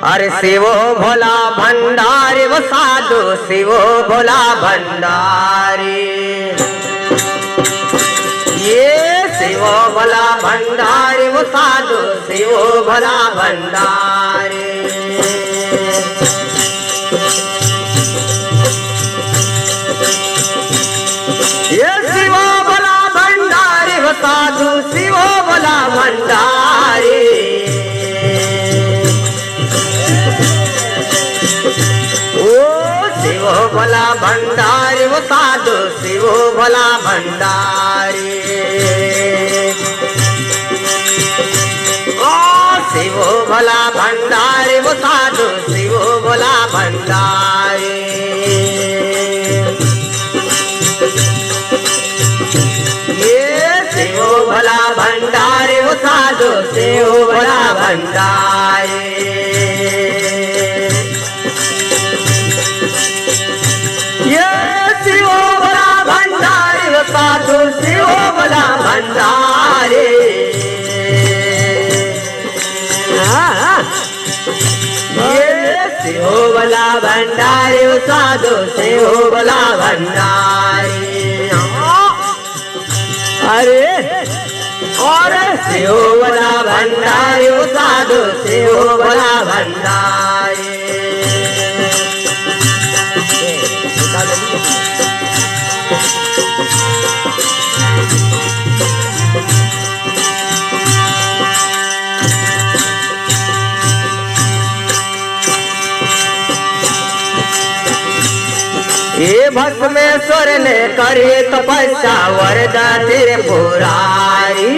अरे शिवो भोला भंडारी वो साधु शिवो भोला भंडारी। ये शिवो भोला भंडारी वो साधु शिवो भोला भंडारी। ये शिवो भोला भंडारी वो साधु शिवो भोला भंडारी। शिवो भोला भंडारी वो साधु शिवो भोला भंडारी। ओ शिवो भोला भंडारी वो साधु शिवो भोला भंडारी। ये शिवो भोला भंडारी वो साधु शिवो भोला भंडारी। साधु शिवो भोला भंडारी। ये शिवो भोला भंडारी साधु शिवो भोला भंडारी। अरे और शिवो भोला भंडारी साधु शिवो भोला भंडारी। ये भस्मेश्वर ने करे तपस्या वरदा तेरे पुरारी।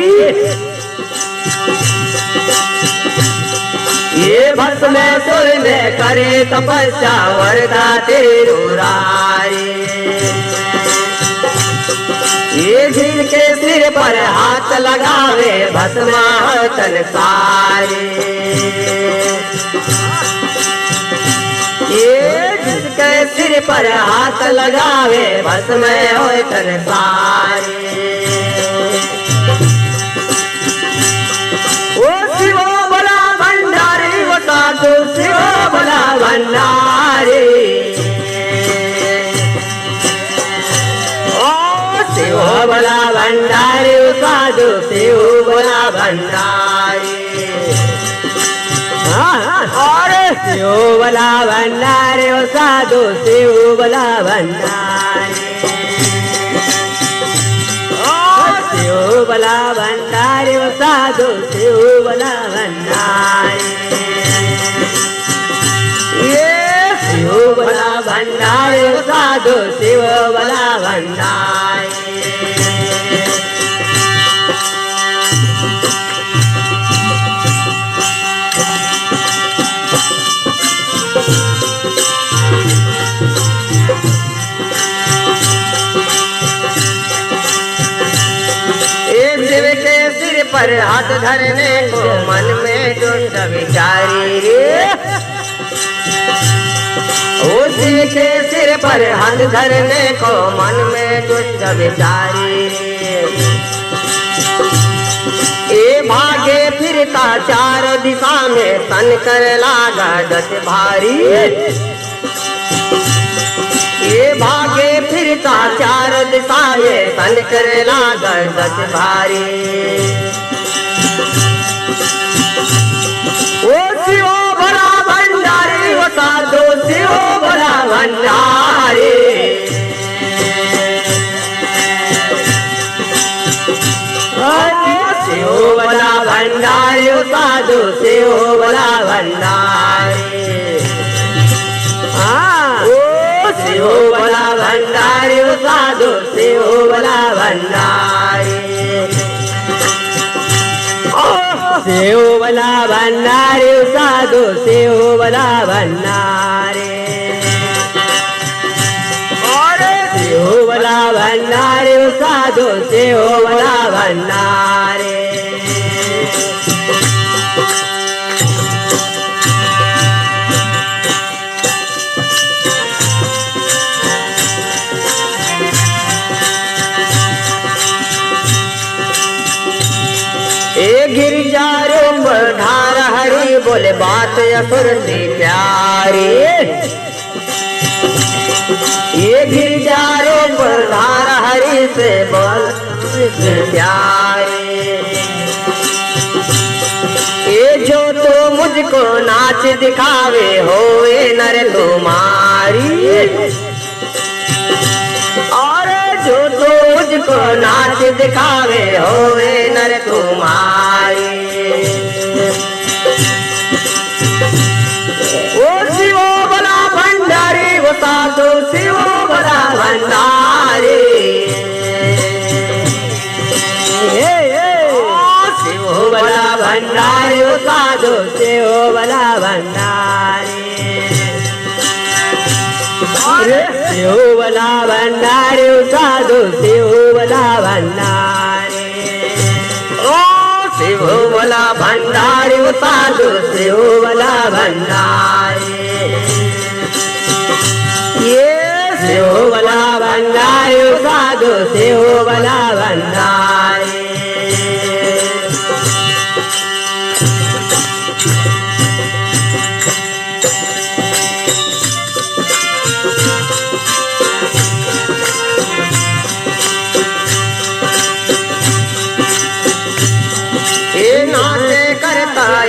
ये भस्मेश्वर ने करे तपस्या वरदा तेरे पुरारी। ये जिनके सिर पर हाथ लगावे भस्मा तन सारे। ये जिसके सिर पर हाथ लगावे भस्म होए तन सारे। ओ शिवो भोला भंडारी वो साधु शिवो भोला भंडारी। शिवो भोला भंडारी साधु शिवो भोला भंडारी। और शिवो भोला भंडारी साधु शिवो भोला भंडारी। शिवो भोला भंडारी साधु शिवो भोला भंडारी। ये शिवो भोला भंडारी साधु शिवो भोला भंडारी। शिव के सिर पर हाथ धरने को मन में दुष्ट विचारी रे। ओ शिव के सिर पर हाथ धरने को मन में दुष्ट विचारी रे। ए भागे फिरता चार दिशा में तन कर लागा दस भारी। ये भागे फिरता चार दिशाए तन कर लागा दस भारी। ओ शिवो भोला भंडारी वो साधु शिवो भोला भंडारी। शिवो भोला भंडारी साधु शिवो भोला भंडारी। शिवो भोला भंडारी साधु शिवो भोला भंडारी। शिवो भोला भंडारी साधु शिवो भोला भंडारी। और शिवो भोला भंडारी साधु शिवो भोला भंडारी। गिरजा रूप धार भंडारी बोले बात असुर से प्यारी। ये गिरजारे प्रधान हरि से बोल प्यारे। ये जो तो मुझको नाच दिखावे होए नर तुम्हारी। और जो तो मुझको नाच दिखावे होए नर तुम्हारी। ओ शिवो बला भंडारी वो साधु शिवो बला भंडारी। शिवो बला भंडारी वो साधु शिवो बला भंडारी। शिव बला भंडारी साधु शिव बला भंडारी। ओ शिव बला भंडारी साधु शिव बला भंडारी। ये शिव बला भंडारी साधु शिव बला भंडारी।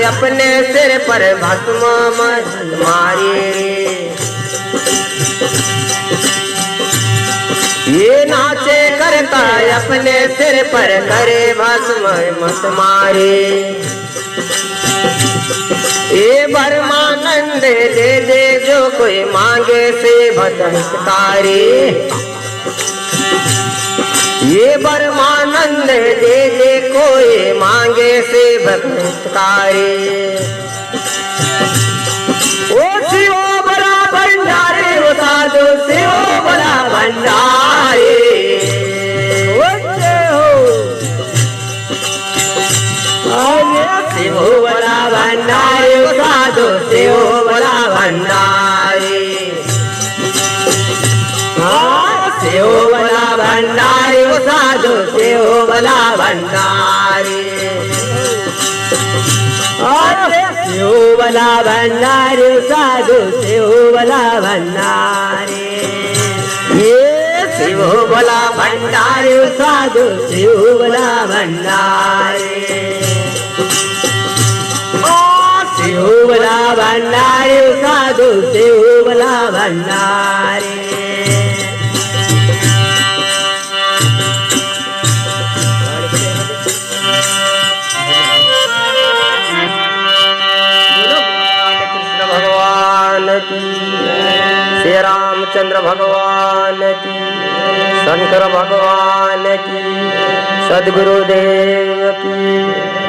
अपने सिर पर भस्म मारे। ये नाचे करता अपने सिर पर करे भस्म मत मारे। ये परमानंद दे दे जो कोई मांगे से भटकारी। ये परमानंद दे दे कोई मांगे से भटकारी। ओ शिवो बला भंडारी वो साधु शिवो बला भंडारी। शिवो बला भंडारी वो साधु शिवो बला भंडारी। शिव बला भंडारी वो साधु शिव बला भंडारी। शिव बला भंडारी साधु शिव बला भंडारी। ये शिव बला भंडारी साधु शिव बला भंडारी। शिव बला भंडारी साधु शिव बला भंडारी। श्री रामचंद्र भगवान की, शंकर भगवान की, सद्गुरुदेव की।